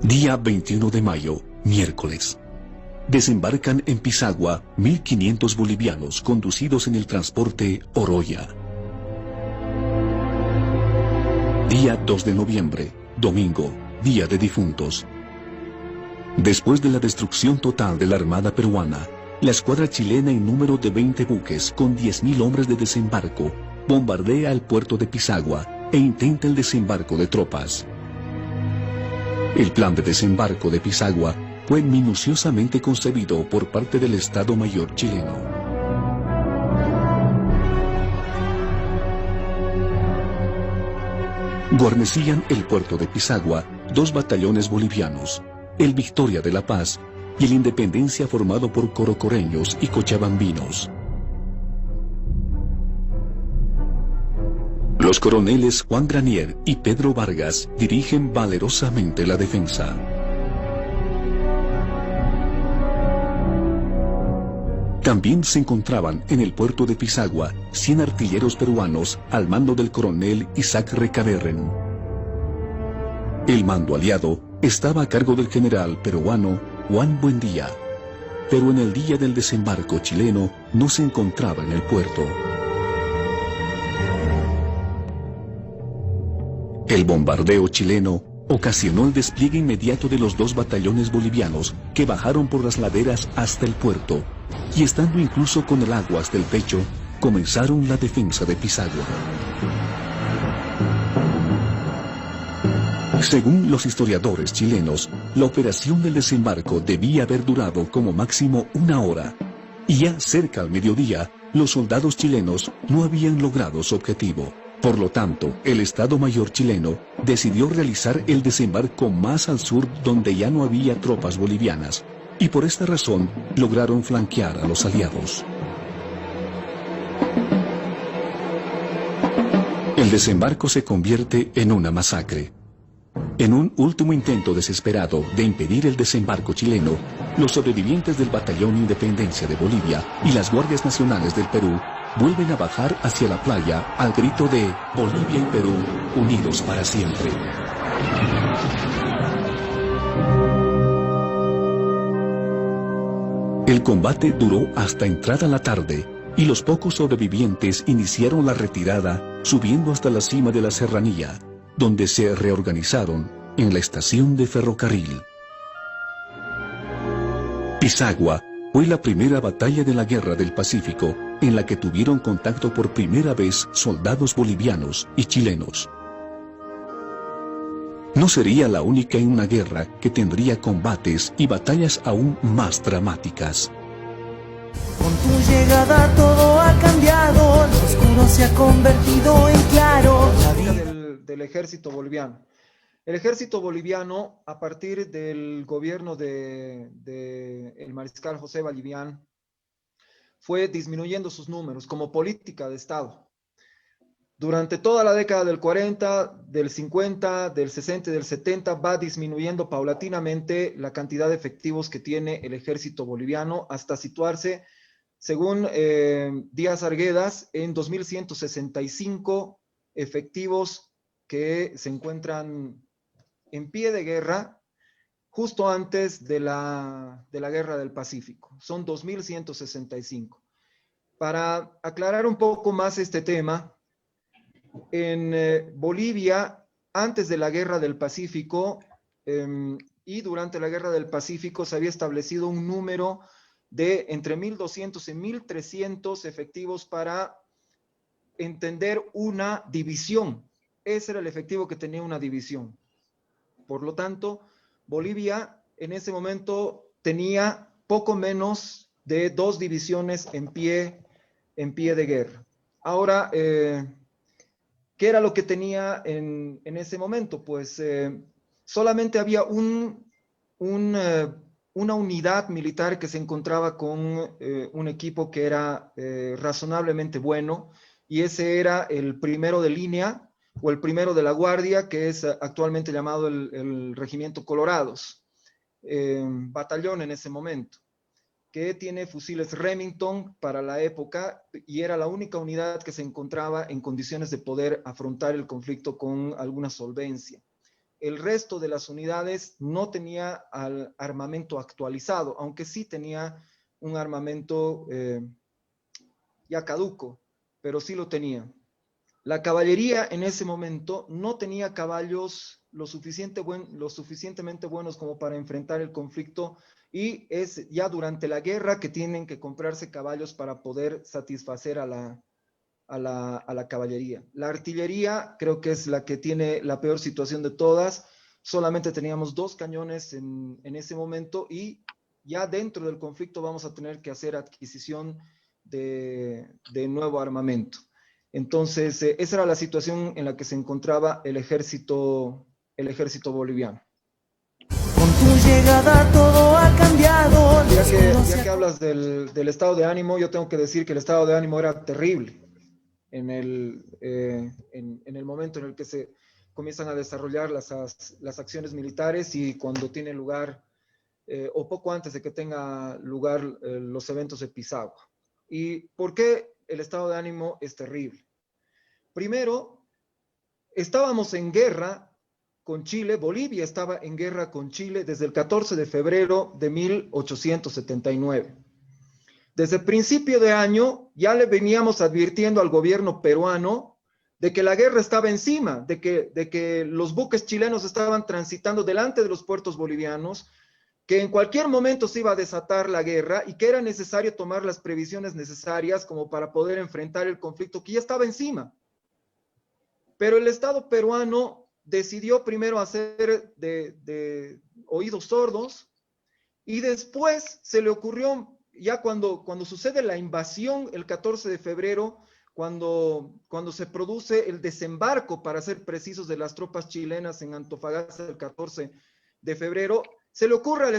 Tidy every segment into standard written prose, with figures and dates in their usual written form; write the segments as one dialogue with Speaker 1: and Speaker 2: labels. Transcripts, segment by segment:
Speaker 1: Día 21 de mayo, miércoles. Desembarcan en Pisagua 1.500 bolivianos conducidos en el transporte Oroya. Día 2 de noviembre, domingo, Día de Difuntos. Después de la destrucción total de la Armada peruana, la escuadra chilena en número de 20 buques con 10.000 hombres de desembarco bombardea el puerto de Pisagua e intenta el desembarco de tropas. El plan de desembarco de Pisagua fue minuciosamente concebido por parte del Estado Mayor chileno. Guarnecían el puerto de Pisagua 2 batallones bolivianos, el Victoria de la Paz y el Independencia, formado por corocoreños y cochabambinos. Los coroneles Juan Granier y Pedro Vargas dirigen valerosamente la defensa. También se encontraban en el puerto de Pisagua 100 artilleros peruanos al mando del coronel Isaac Recaberren. El mando aliado estaba a cargo del general peruano Juan Buendía, pero en el día del desembarco chileno no se encontraba en el puerto. El bombardeo chileno ocasionó el despliegue inmediato de los 2 batallones bolivianos que bajaron por las laderas hasta el puerto y, estando incluso con el agua hasta el pecho, comenzaron la defensa de Pisagua. Según los historiadores chilenos, la operación del desembarco debía haber durado como máximo 1 hora, y ya cerca al mediodía, los soldados chilenos no habían logrado su objetivo. Por lo tanto, el Estado Mayor chileno decidió realizar el desembarco más al sur, donde ya no había tropas bolivianas, y por esta razón lograron flanquear a los aliados. El desembarco se convierte en una masacre. En un último intento desesperado de impedir el desembarco chileno, los sobrevivientes del Batallón Independencia de Bolivia y las Guardias Nacionales del Perú vuelven a bajar hacia la playa al grito de Bolivia y Perú, unidos para siempre. El combate duró hasta entrada la tarde y los pocos sobrevivientes iniciaron la retirada subiendo hasta la cima de la serranía, donde se reorganizaron en la estación de ferrocarril. Pisagua fue la primera batalla de la Guerra del Pacífico en la que tuvieron contacto por primera vez soldados bolivianos y chilenos. No sería la única en una guerra que tendría combates y batallas aún más dramáticas.
Speaker 2: Con tu llegada todo ha cambiado, lo oscuro se ha convertido en claro.
Speaker 3: Del ejército boliviano. El ejército boliviano, a partir del gobierno de el mariscal José Vallivian, fue disminuyendo sus números como política de Estado. Durante toda la década del 40, del 50, del 60 y del 70 va disminuyendo paulatinamente la cantidad de efectivos que tiene el ejército boliviano hasta situarse, según Díaz Arguedas, en 2.165 efectivos que se encuentran en pie de guerra justo antes de la Guerra del Pacífico. Son 2.165. Para aclarar un poco más este tema, en Bolivia, antes de la Guerra del Pacífico y durante la Guerra del Pacífico, se había establecido un número de entre 1.200 y 1.300 efectivos para entender una división. Ese era el efectivo que tenía una división. Por lo tanto, Bolivia en ese momento tenía poco menos de 2 divisiones en pie de guerra. Ahora, ¿qué era lo que tenía en ese momento? Pues solamente había una unidad militar que se encontraba con un equipo que era razonablemente bueno, y ese era el primero de línea, o el primero de la guardia, que es actualmente llamado el Regimiento Colorados, batallón en ese momento, que tiene fusiles Remington para la época, y era la única unidad que se encontraba en condiciones de poder afrontar el conflicto con alguna solvencia. el resto de las unidades no tenía armamento actualizado, aunque sí tenía un armamento ya caduco, pero sí lo tenía. La caballería en ese momento no tenía caballos lo suficientemente buenos como para enfrentar el conflicto, y es ya durante la guerra que tienen que comprarse caballos para poder satisfacer a la caballería. La artillería creo que es la que tiene la peor situación de todas. Solamente teníamos 2 cañones en ese momento, y ya dentro del conflicto vamos a tener que hacer adquisición de nuevo armamento. Entonces, esa era la situación en la que se encontraba el ejército boliviano.
Speaker 2: Con tu llegada todo ha cambiado.
Speaker 3: Ya que hablas del estado de ánimo, yo tengo que decir que el estado de ánimo era terrible en el momento en el que se comienzan a desarrollar las acciones militares, y cuando tiene lugar, o poco antes de que tenga lugar los eventos de Pisagua. ¿Y por qué el estado de ánimo es terrible? Primero, estábamos en guerra con Chile. Bolivia estaba en guerra con Chile desde el 14 de febrero de 1879. Desde el principio de año ya le veníamos advirtiendo al gobierno peruano de que la guerra estaba encima, de que los buques chilenos estaban transitando delante de los puertos bolivianos, que en cualquier momento se iba a desatar la guerra y que era necesario tomar las previsiones necesarias como para poder enfrentar el conflicto que ya estaba encima. Pero el Estado peruano decidió primero hacer de oídos sordos, y después se le ocurrió, ya cuando sucede la invasión el 14 de febrero, cuando se produce el desembarco, para ser precisos, de las tropas chilenas en Antofagasta el 14 de febrero, se le ocurre al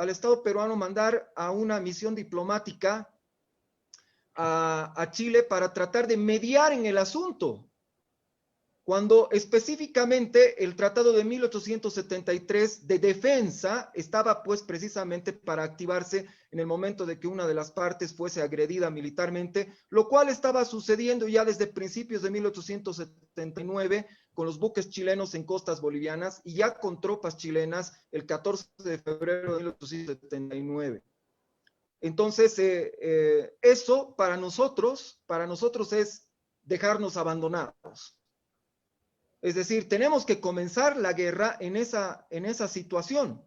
Speaker 3: Estado peruano mandar a una misión diplomática a Chile para tratar de mediar en el asunto, cuando específicamente el Tratado de 1873 de defensa estaba pues precisamente para activarse en el momento de que una de las partes fuese agredida militarmente, lo cual estaba sucediendo ya desde principios de 1879 con los buques chilenos en costas bolivianas, y ya con tropas chilenas el 14 de febrero de 1879. Entonces, eso para nosotros es dejarnos abandonados. Es decir, tenemos que comenzar la guerra en esa situación.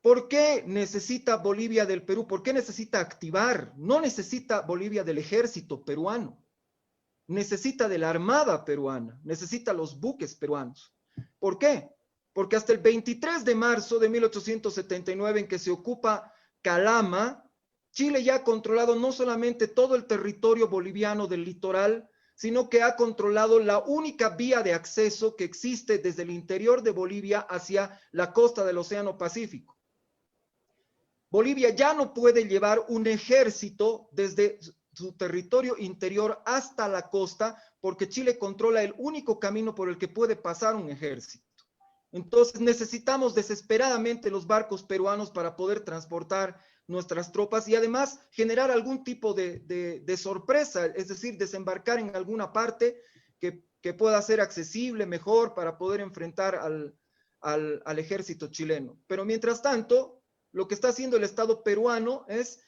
Speaker 3: ¿Por qué necesita Bolivia del Perú? ¿Por qué necesita activar? No necesita Bolivia del ejército peruano. Necesita de la armada peruana. Necesita los buques peruanos. ¿Por qué? Porque hasta el 23 de marzo de 1879, en que se ocupa Calama, Chile ya ha controlado no solamente todo el territorio boliviano del litoral, sino que ha controlado la única vía de acceso que existe desde el interior de Bolivia hacia la costa del Océano Pacífico. Bolivia ya no puede llevar un ejército desde su territorio interior hasta la costa, porque Chile controla el único camino por el que puede pasar un ejército. Entonces necesitamos desesperadamente los barcos peruanos para poder transportar nuestras tropas, y además generar algún tipo de sorpresa, es decir, desembarcar en alguna parte que pueda ser accesible mejor para poder enfrentar al ejército chileno. Pero mientras tanto, lo que está haciendo el Estado peruano es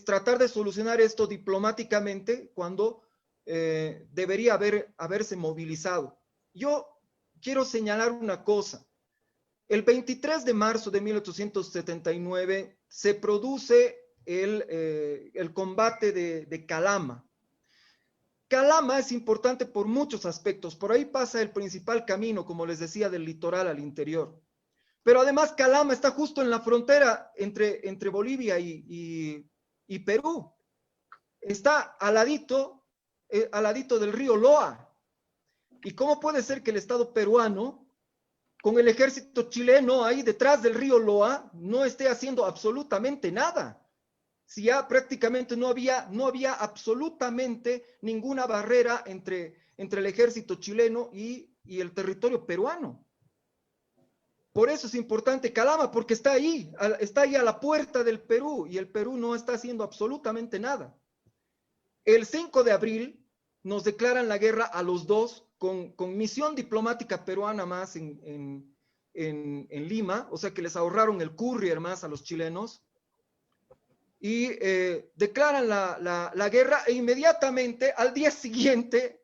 Speaker 3: tratar de solucionar esto diplomáticamente, cuando debería haberse movilizado. Yo quiero señalar una cosa. El 23 de marzo de 1879 se produce el combate de Calama. Calama es importante por muchos aspectos. Por ahí pasa el principal camino, como les decía, del litoral al interior. Pero además Calama está justo en la frontera entre Bolivia y Perú. Está al ladito del río Loa. ¿Y cómo puede ser que el Estado peruano, con el ejército chileno ahí detrás del río Loa, no esté haciendo absolutamente nada? Si ya prácticamente no había absolutamente ninguna barrera entre el ejército chileno y el territorio peruano. Por eso es importante Calama, porque está ahí a la puerta del Perú, y el Perú no está haciendo absolutamente nada. El 5 de abril nos declaran la guerra a los dos, con misión diplomática peruana más en Lima, o sea que les ahorraron el courier más a los chilenos, y declaran la guerra e inmediatamente al día siguiente,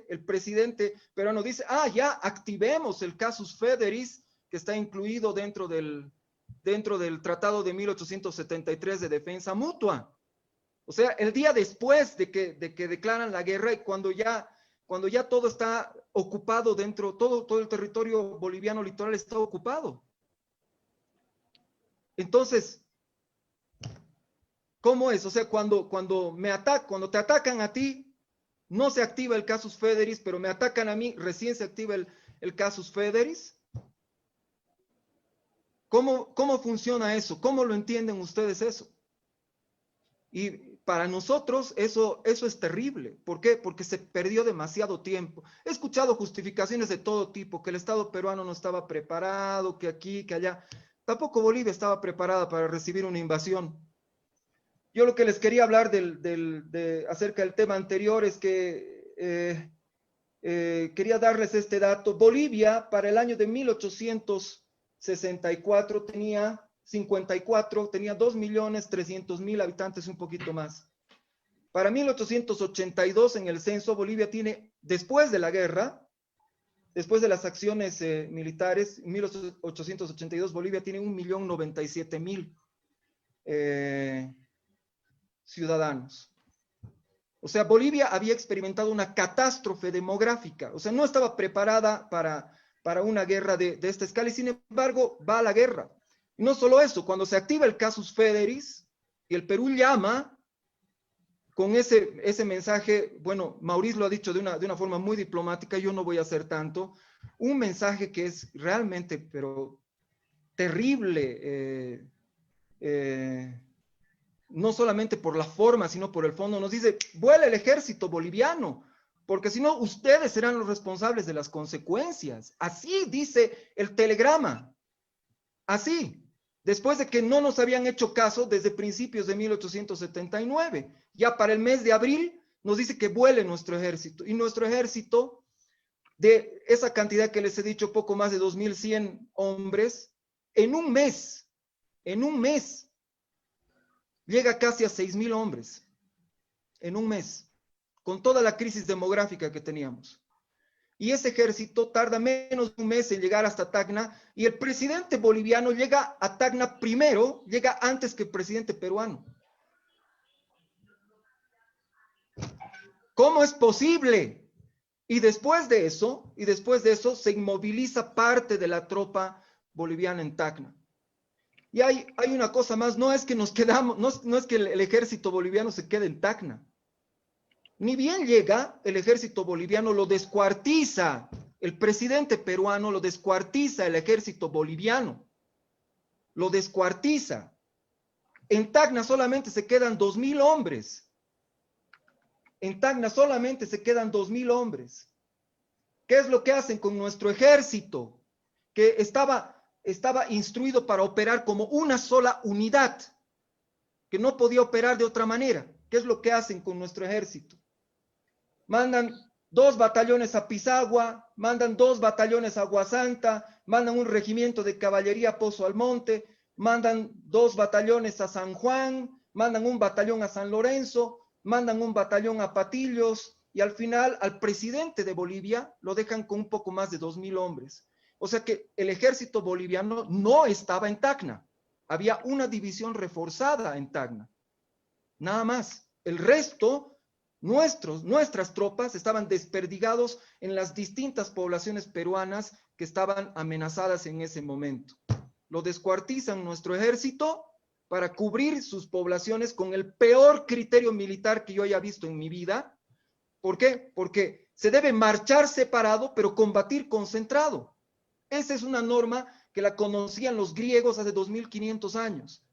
Speaker 3: el presidente peruano dice, ya activemos el casus Federis, que está incluido dentro del Tratado de 1873 de defensa mutua. O sea, el día después de que declaran la guerra y cuando ya todo está ocupado todo el territorio boliviano litoral está ocupado. Entonces, ¿cómo es? O sea, cuando te atacan a ti, no se activa el casus Federis, pero me atacan a mí, recién se activa el casus Federis. ¿Cómo funciona eso? ¿Cómo lo entienden ustedes eso? Y para nosotros eso es terrible. ¿Por qué? Porque se perdió demasiado tiempo. He escuchado justificaciones de todo tipo, que el Estado peruano no estaba preparado, que aquí, que allá. Tampoco Bolivia estaba preparada para recibir una invasión. Yo lo que les quería hablar acerca del tema anterior es que quería darles este dato. Bolivia para el año de 1864 tenía 2.300.000 habitantes, un poquito más. Para 1882 en el censo, Bolivia tiene, después de la guerra, después de las acciones militares, en 1882 Bolivia tiene 1.097.000 ciudadanos. O sea, Bolivia había experimentado una catástrofe demográfica, o sea, no estaba preparada para una guerra de esta escala y sin embargo va a la guerra. Y no solo eso, cuando se activa el casus Federis y el Perú llama con ese mensaje, bueno, Mauricio lo ha dicho de una forma muy diplomática, yo no voy a hacer tanto, un mensaje que es realmente, pero terrible, no solamente por la forma, sino por el fondo, nos dice, vuela el ejército boliviano, porque si no, ustedes serán los responsables de las consecuencias. Así dice el telegrama, así. Después de que no nos habían hecho caso desde principios de 1879. Ya para el mes de abril nos dice que vuele nuestro ejército. Y nuestro ejército, de esa cantidad que les he dicho, poco más de 2.100 hombres, en un mes, llega casi a 6.000 hombres. En un mes, con toda la crisis demográfica que teníamos. Y ese ejército tarda menos de un mes en llegar hasta Tacna, y el presidente boliviano llega a Tacna primero, llega antes que el presidente peruano. ¿Cómo es posible? Y después de eso se inmoviliza parte de la tropa boliviana en Tacna. Y hay una cosa más, no es que nos quedamos, no es que el ejército boliviano se quede en Tacna. Ni bien llega, el ejército boliviano lo descuartiza. El presidente peruano lo descuartiza el ejército boliviano. Lo descuartiza. En Tacna solamente se quedan 2.000 hombres. En Tacna solamente se quedan 2.000 hombres. ¿Qué es lo que hacen con nuestro ejército? Que estaba instruido para operar como una sola unidad, que no podía operar de otra manera. ¿Qué es lo que hacen con nuestro ejército? Mandan 2 batallones a Pisagua, mandan 2 batallones a Aguasanta, mandan un regimiento de caballería a Pozo Almonte, mandan 2 batallones a San Juan, mandan un batallón a San Lorenzo, mandan un batallón a Patillos, y al final al presidente de Bolivia lo dejan con un poco más de 2.000 hombres. O sea que el ejército boliviano no estaba en Tacna. Había una división reforzada en Tacna. Nada más. El resto, nuestras tropas estaban desperdigados en las distintas poblaciones peruanas que estaban amenazadas en ese momento. Lo descuartizan nuestro ejército para cubrir sus poblaciones con el peor criterio militar que yo haya visto en mi vida. ¿Por qué? Porque se debe marchar separado, pero combatir concentrado. Esa es una norma que la conocían los griegos hace 2.500 años.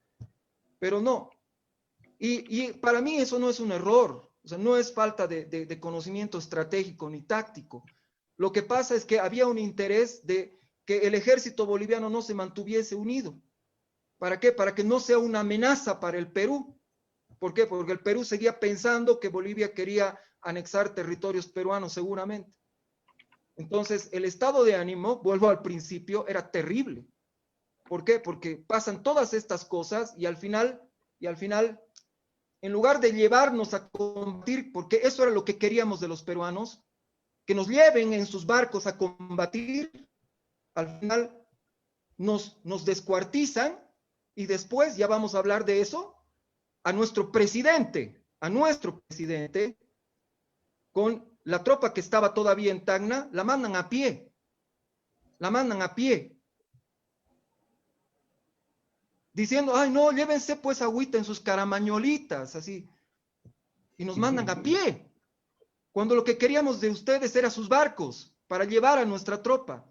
Speaker 3: Pero no. Y para mí eso no es un error. O sea, no es falta de conocimiento estratégico ni táctico. Lo que pasa es que había un interés de que el ejército boliviano no se mantuviese unido. ¿Para qué? Para que no sea una amenaza para el Perú. ¿Por qué? Porque el Perú seguía pensando que Bolivia quería anexar territorios peruanos seguramente. Entonces, el estado de ánimo, vuelvo al principio, era terrible. ¿Por qué? Porque pasan todas estas cosas y al final, en lugar de llevarnos a combatir, porque eso era lo que queríamos de los peruanos, que nos lleven en sus barcos a combatir, al final nos descuartizan y después, ya vamos a hablar de eso, a nuestro presidente, con la tropa que estaba todavía en Tacna, la mandan a pie, diciendo, ay no, llévense pues agüita en sus caramañolitas, así, y nos mandan a pie, cuando lo que queríamos de ustedes era sus barcos, para llevar a nuestra tropa.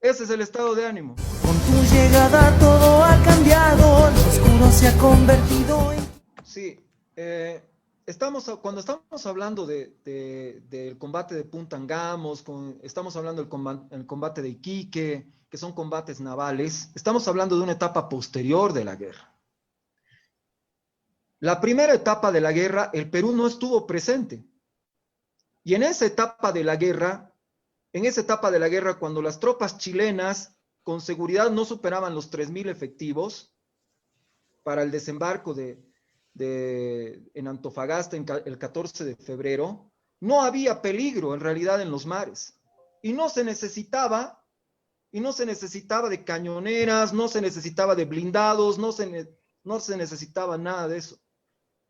Speaker 3: Ese es el estado de ánimo.
Speaker 2: Con tu llegada todo ha cambiado, lo oscuro se ha convertido en...
Speaker 3: Sí, cuando estamos hablando del combate de Puntangamos, estamos hablando del combate de Iquique, que son combates navales, estamos hablando de una etapa posterior de la guerra. La primera etapa de la guerra, el Perú no estuvo presente. Y en esa etapa de la guerra, cuando las tropas chilenas con seguridad no superaban los 3.000 efectivos para el desembarco en Antofagasta el 14 de febrero, no había peligro en realidad en los mares. Y no se necesitaba de cañoneras, no se necesitaba de blindados, no se necesitaba nada de eso.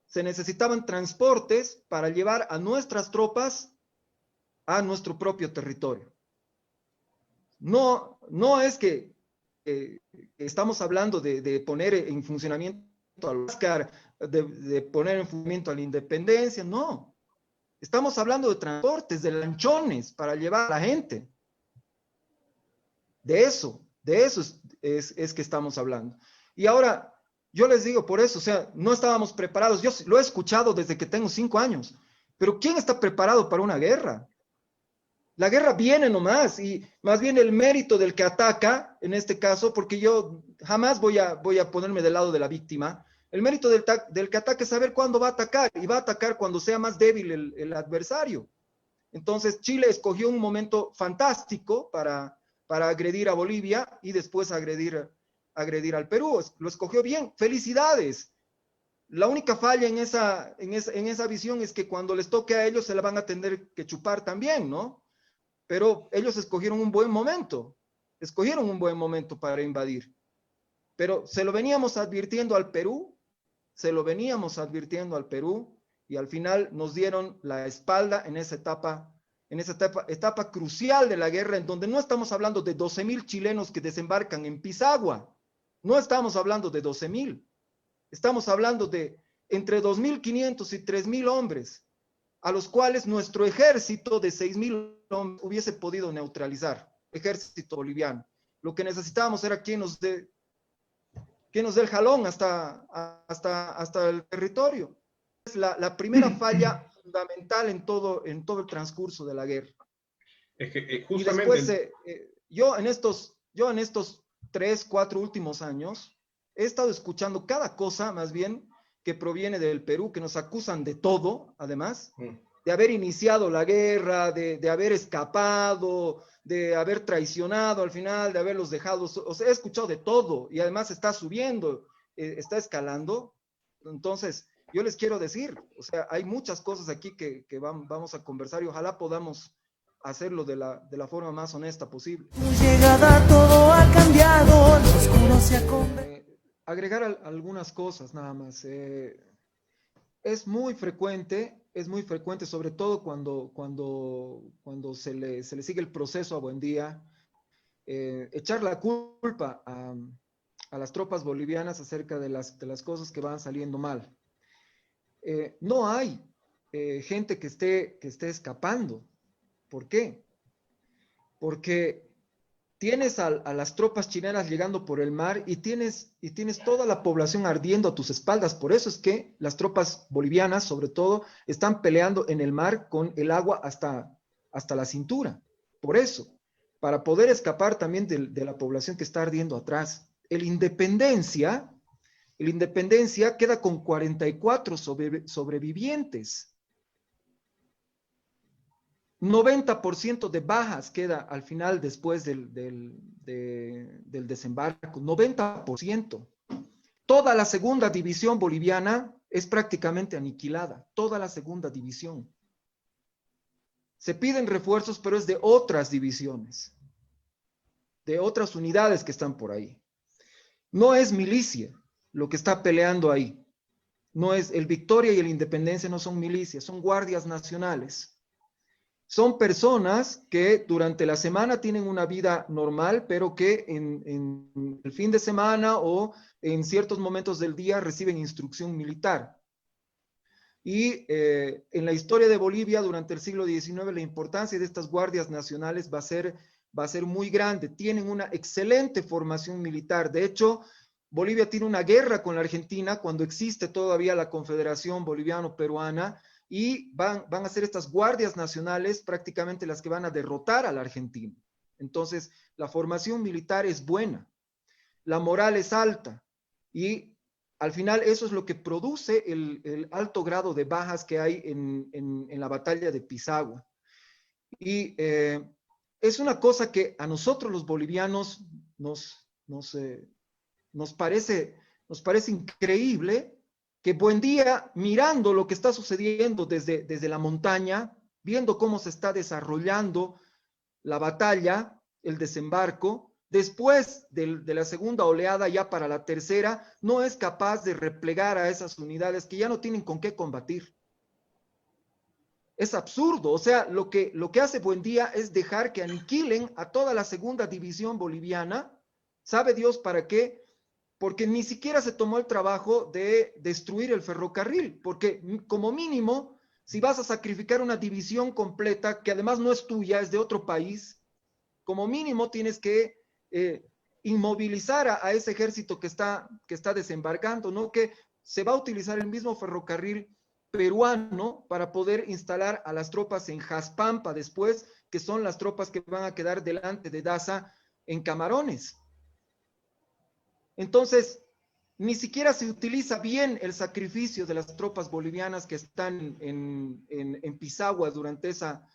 Speaker 3: Se necesitaban transportes para llevar a nuestras tropas a nuestro propio territorio. No es que estamos hablando de poner en funcionamiento al Huáscar, de poner en funcionamiento a la Independencia, no. Estamos hablando de transportes, de lanchones para llevar a la gente. De eso es que estamos hablando. Y ahora, yo les digo por eso, o sea, no estábamos preparados. Yo lo he escuchado desde que tengo 5 años, pero ¿quién está preparado para una guerra? La guerra viene nomás, y más bien el mérito del que ataca, en este caso, porque yo jamás voy a ponerme del lado de la víctima, el mérito del que ataca es saber cuándo va a atacar, y va a atacar cuando sea más débil el adversario. Entonces Chile escogió un momento fantástico para agredir a Bolivia y después agredir al Perú. Lo escogió bien, felicidades. La única falla en esa visión es que cuando les toque a ellos se la van a tener que chupar también, ¿no? Pero ellos escogieron un buen momento para invadir. Pero se lo veníamos advirtiendo al Perú, y al final nos dieron la espalda en esa etapa crucial de la guerra, en donde no estamos hablando de 12.000 chilenos que desembarcan en Pisagua, no estamos hablando de 12.000, estamos hablando de entre 2.500 y 3.000 hombres, a los cuales nuestro ejército de 6.000 hombres hubiese podido neutralizar, ejército boliviano. Lo que necesitábamos era quien nos dé el jalón hasta el territorio. Es la primera falla fundamental en todo el transcurso de la guerra.
Speaker 4: Es que
Speaker 3: justamente... Y después, yo en estos 3, 4 últimos años, he estado escuchando cada cosa, más bien, que proviene del Perú, que nos acusan de todo, además, de haber iniciado la guerra, de haber escapado, de haber traicionado al final, de haberlos dejado. O sea, he escuchado de todo, y además está subiendo, está escalando. Entonces, yo les quiero decir, o sea, hay muchas cosas aquí que vamos a conversar y ojalá podamos hacerlo de la forma más honesta posible.
Speaker 2: Tu llegada todo ha cambiado, lo oscuro se ha convertido.
Speaker 3: Agregar algunas cosas nada más. Es muy frecuente, sobre todo cuando se le sigue el proceso a Buendía, echar la culpa a las tropas bolivianas acerca de las cosas que van saliendo mal. No hay gente que esté escapando. ¿Por qué? Porque tienes a las tropas chilenas llegando por el mar y tienes toda la población ardiendo a tus espaldas. Por eso es que las tropas bolivianas, sobre todo, están peleando en el mar con el agua hasta la cintura. Por eso, para poder escapar también de la población que está ardiendo atrás. El Independencia queda con 44 sobrevivientes. 90% de bajas queda al final después del desembarco, 90%. Toda la segunda división boliviana es prácticamente aniquilada, toda la segunda división. Se piden refuerzos, pero es de otras divisiones, de otras unidades que están por ahí. No es milicia lo que está peleando ahí. No es el Victoria y el Independencia, no son milicias, son guardias nacionales. Son personas que durante la semana tienen una vida normal, pero que en el fin de semana o en ciertos momentos del día reciben instrucción militar. Y en la historia de Bolivia durante el siglo XIX la importancia de estas guardias nacionales va a ser muy grande. Tienen una excelente formación militar. De hecho, Bolivia tiene una guerra con la Argentina cuando existe todavía la Confederación Boliviano-Peruana y van a ser estas guardias nacionales prácticamente las que van a derrotar a la Argentina. Entonces, la formación militar es buena, la moral es alta y al final eso es lo que produce el alto grado de bajas que hay en la batalla de Pisagua. Y es una cosa que a nosotros los bolivianos nos parece increíble que Buendía, mirando lo que está sucediendo desde la montaña, viendo cómo se está desarrollando la batalla, el desembarco, después de la segunda oleada, ya para la tercera, no es capaz de replegar a esas unidades que ya no tienen con qué combatir. Es absurdo, o sea, lo que hace Buendía es dejar que aniquilen a toda la segunda división boliviana, ¿sabe Dios para qué? Porque ni siquiera se tomó el trabajo de destruir el ferrocarril, porque como mínimo, si vas a sacrificar una división completa, que además no es tuya, es de otro país, como mínimo tienes que inmovilizar a ese ejército que está desembarcando, ¿no? Que se va a utilizar el mismo ferrocarril peruano para poder instalar a las tropas en Jaspampa después, que son las tropas que van a quedar delante de Daza en Camarones. Entonces, ni siquiera se utiliza bien el sacrificio de las tropas bolivianas que están en Pisagua durante esa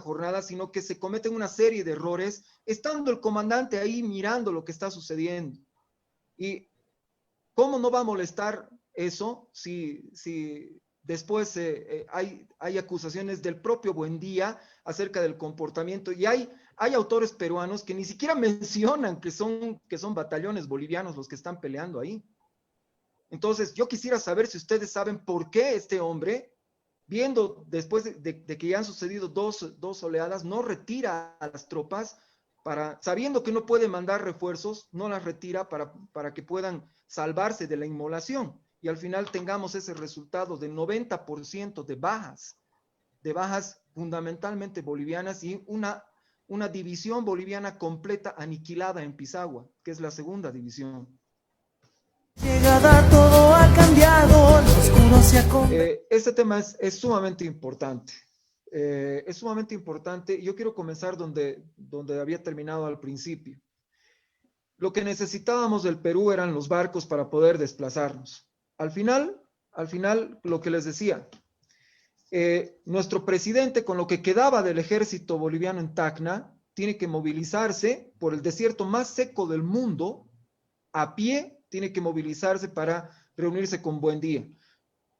Speaker 3: jornada, sino que se cometen una serie de errores, estando el comandante ahí mirando lo que está sucediendo. ¿Y cómo no va a molestar eso si después hay acusaciones del propio Buendía acerca del comportamiento? Y hay autores peruanos que ni siquiera mencionan que son batallones bolivianos los que están peleando ahí. Entonces, yo quisiera saber si ustedes saben por qué este hombre, viendo después de que ya han sucedido dos oleadas, no retira a las tropas, sabiendo que no puede mandar refuerzos, no las retira para que puedan salvarse de la inmolación. Y al final tengamos ese resultado de 90% de bajas fundamentalmente bolivianas y una división boliviana completa aniquilada en Pisagua, que es la segunda división.
Speaker 2: Llegada todo ha cambiado, lo oscuro se ha convertido.
Speaker 3: Este tema es sumamente importante. Es sumamente importante. Yo quiero comenzar donde había terminado al principio. Lo que necesitábamos del Perú eran los barcos para poder desplazarnos. Al final, lo que les decía, nuestro presidente, con lo que quedaba del ejército boliviano en Tacna, tiene que movilizarse por el desierto más seco del mundo, a pie, tiene que movilizarse para reunirse con Buendía.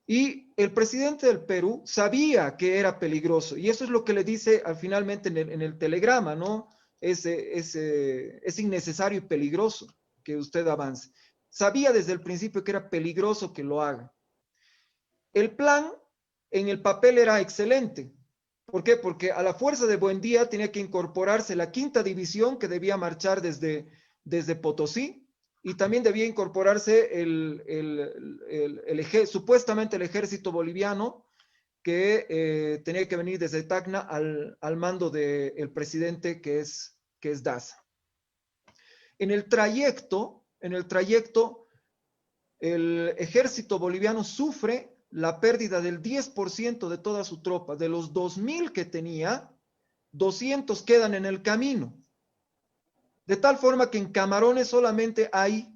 Speaker 3: Y el presidente del Perú sabía que era peligroso, y eso es lo que le dice finalmente en el telegrama, ¿no? Es innecesario y peligroso que usted avance. Sabía desde el principio que era peligroso que lo haga. El plan en el papel era excelente. ¿Por qué? Porque a la fuerza de Buendía tenía que incorporarse la quinta división que debía marchar desde Potosí, y también debía incorporarse supuestamente el ejército boliviano que tenía que venir desde Tacna al mando del presidente que es Daza. En el trayecto, el ejército boliviano sufre la pérdida del 10% de toda su tropa. De los 2.000 que tenía, 200 quedan en el camino. De tal forma que en Camarones solamente hay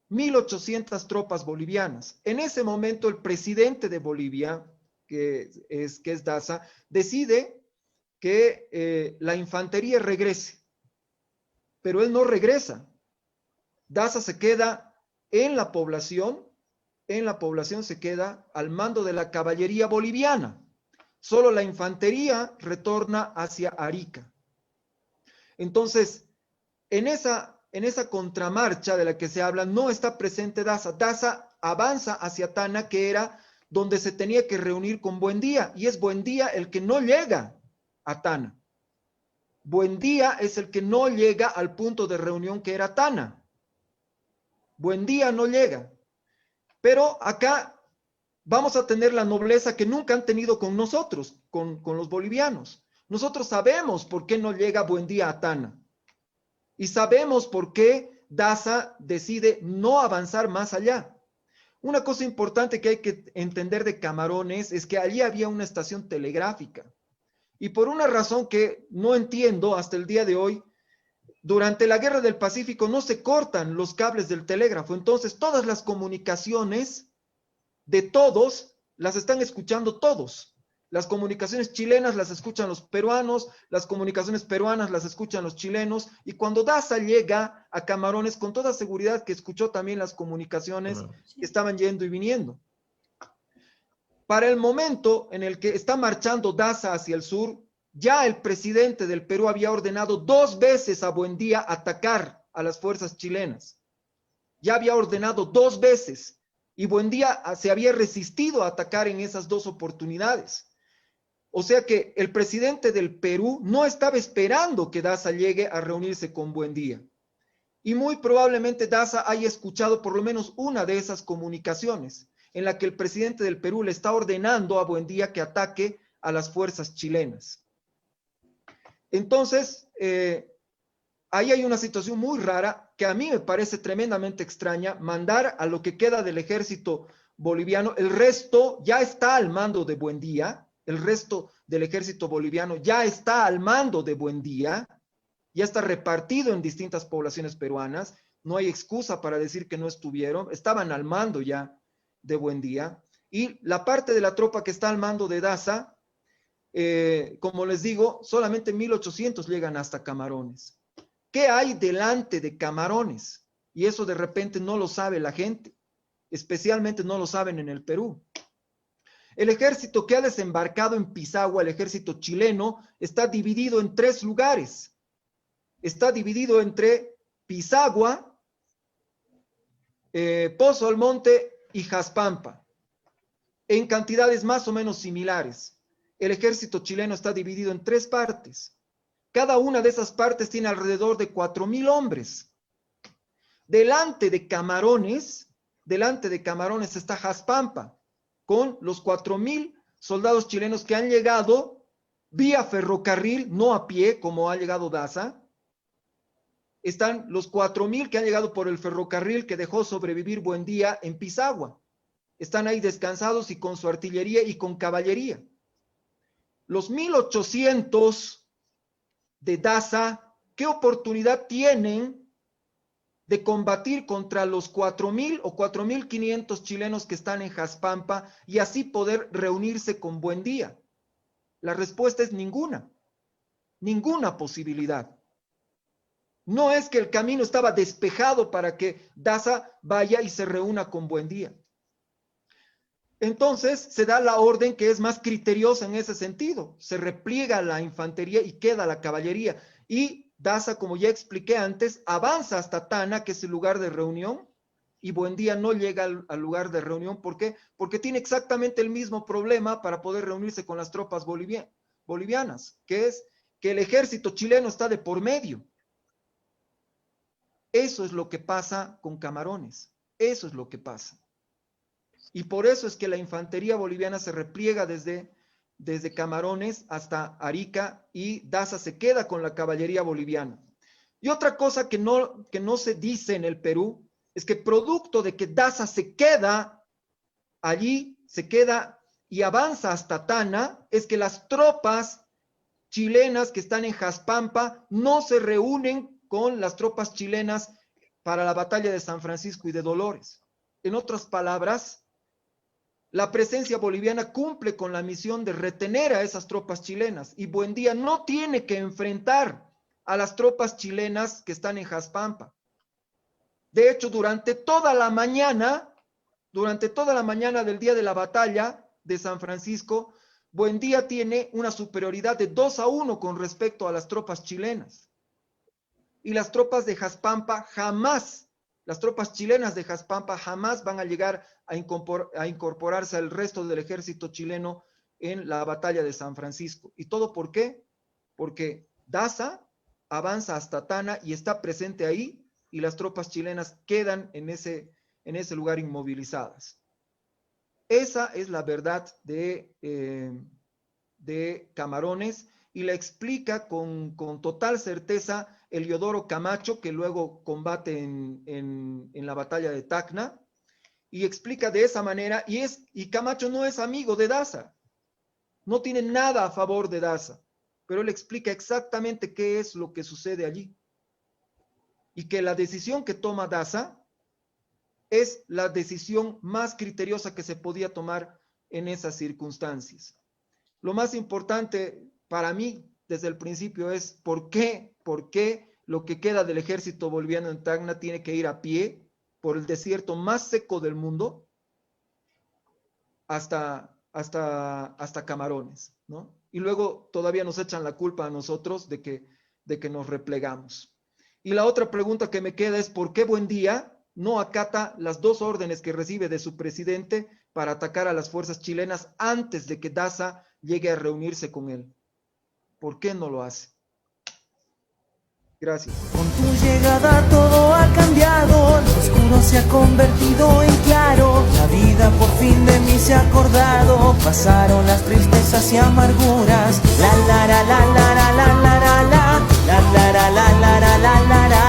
Speaker 3: 1.800 tropas bolivianas. En ese momento el presidente de Bolivia, que es Daza, decide que la infantería regrese, pero él no regresa. Daza se queda en la población se queda al mando de la caballería boliviana. Solo la infantería retorna hacia Arica. Entonces, en esa contramarcha de la que se habla, no está presente Daza. Daza avanza hacia Tana, que era donde se tenía que reunir con Buendía, y es Buendía el que no llega a Tana. Buendía es el que no llega al punto de reunión que era Tana. Buendía no llega. Pero acá vamos a tener la nobleza que nunca han tenido con nosotros, con los bolivianos. Nosotros sabemos por qué no llega Buendía a Tana. Y sabemos por qué Daza decide no avanzar más allá. Una cosa importante que hay que entender de Camarones es que allí había una estación telegráfica. Y por una razón que no entiendo hasta el día de hoy, durante la Guerra del Pacífico no se cortan los cables del telégrafo. Entonces todas las comunicaciones de todos las están escuchando todos. Las comunicaciones chilenas las escuchan los peruanos, las comunicaciones peruanas las escuchan los chilenos, y cuando Daza llega a Camarones, con toda seguridad que escuchó también las comunicaciones que estaban yendo y viniendo. Para el momento en el que está marchando Daza hacia el sur, ya el presidente del Perú había ordenado 2 veces a Buendía atacar a las fuerzas chilenas. Ya había ordenado 2 veces, y Buendía se había resistido a atacar en esas 2 oportunidades. O sea que el presidente del Perú no estaba esperando que Daza llegue a reunirse con Buendía. Y muy probablemente Daza haya escuchado por lo menos una de esas comunicaciones, en la que el presidente del Perú le está ordenando a Buendía que ataque a las fuerzas chilenas. Entonces, ahí hay una situación muy rara que a mí me parece tremendamente extraña: mandar a lo que queda del ejército boliviano. El resto ya está al mando de Buendía. El resto del ejército boliviano ya está al mando de Buendía, ya está repartido en distintas poblaciones peruanas. No hay excusa para decir que no estuvieron, estaban al mando ya de Buendía. Y la parte de la tropa que está al mando de Daza, como les digo, solamente 1800 llegan hasta Camarones. ¿Qué hay delante de Camarones? Y eso de repente no lo sabe la gente, especialmente no lo saben en el Perú. El ejército que ha desembarcado en Pisagua, el ejército chileno, está dividido en 3 lugares. Está dividido entre Pisagua, Pozo Almonte y Jaspampa, en cantidades más o menos similares. El ejército chileno está dividido en 3 partes. Cada una de esas partes tiene alrededor de 4000 hombres. Delante de Camarones está Jaspampa, con los 4000 soldados chilenos que han llegado vía ferrocarril, no a pie, como ha llegado Daza. Están los 4000 que han llegado por el ferrocarril que dejó sobrevivir Buendía en Pisagua. Están ahí descansados y con su artillería y con caballería. Los 1800 de Daza, ¿qué oportunidad tienen de combatir contra los 4000 o 4500 chilenos que están en Jaspampa y así poder reunirse con Buendía? La respuesta es ninguna. Ninguna posibilidad. No es que el camino estaba despejado para que Daza vaya y se reúna con Buendía. Entonces se da la orden que es más criteriosa en ese sentido. Se repliega la infantería y queda la caballería. Y Daza, como ya expliqué antes, avanza hasta Tana, que es el lugar de reunión, y Buendía no llega al lugar de reunión. ¿Por qué? Porque tiene exactamente el mismo problema para poder reunirse con las tropas bolivianas, que es que el ejército chileno está de por medio. Eso es lo que pasa con Camarones. Eso es lo que pasa. Y por eso es que la infantería boliviana se repliega desde Camarones hasta Arica, y Daza se queda con la caballería boliviana. Y otra cosa que no se dice en el Perú es que producto de que Daza se queda allí, se queda y avanza hasta Tana, es que las tropas chilenas que están en Jaspampa no se reúnen con las tropas chilenas para la batalla de San Francisco y de Dolores. En otras palabras, la presencia boliviana cumple con la misión de retener a esas tropas chilenas y Buendía no tiene que enfrentar a las tropas chilenas que están en Jaspampa. De hecho, durante toda la mañana del día de la batalla de San Francisco, Buendía tiene una superioridad de 2-1 con respecto a las tropas chilenas. Y las tropas de Jaspampa jamás, las tropas chilenas de Jaspampa jamás van a llegar a incorporarse al resto del ejército chileno en la batalla de San Francisco. ¿Y todo por qué? Porque Daza avanza hasta Tana y está presente ahí, y las tropas chilenas quedan en ese lugar inmovilizadas. Esa es la verdad de Camarones, y la explica con total certeza Eliodoro Camacho, que luego combate en la batalla de Tacna, y explica de esa manera, y Camacho no es amigo de Daza, no tiene nada a favor de Daza, pero él explica exactamente qué es lo que sucede allí. Y que la decisión que toma Daza es la decisión más criteriosa que se podía tomar en esas circunstancias. Lo más importante para mí desde el principio es por qué lo que queda del ejército boliviano en Tacna tiene que ir a pie por el desierto más seco del mundo hasta Camarones, ¿no? Y luego todavía nos echan la culpa a nosotros de que nos replegamos. Y la otra pregunta que me queda es ¿por qué Buendía no acata las 2 órdenes que recibe de su presidente para atacar a las fuerzas chilenas antes de que Daza llegue a reunirse con él? ¿Por qué no lo hace? Gracias.
Speaker 2: Con tu llegada todo ha cambiado, lo oscuro se ha convertido en claro, la vida por fin de mí se ha acordado, pasaron las tristezas y amarguras, la la la la la la la la la la la la la la la la la.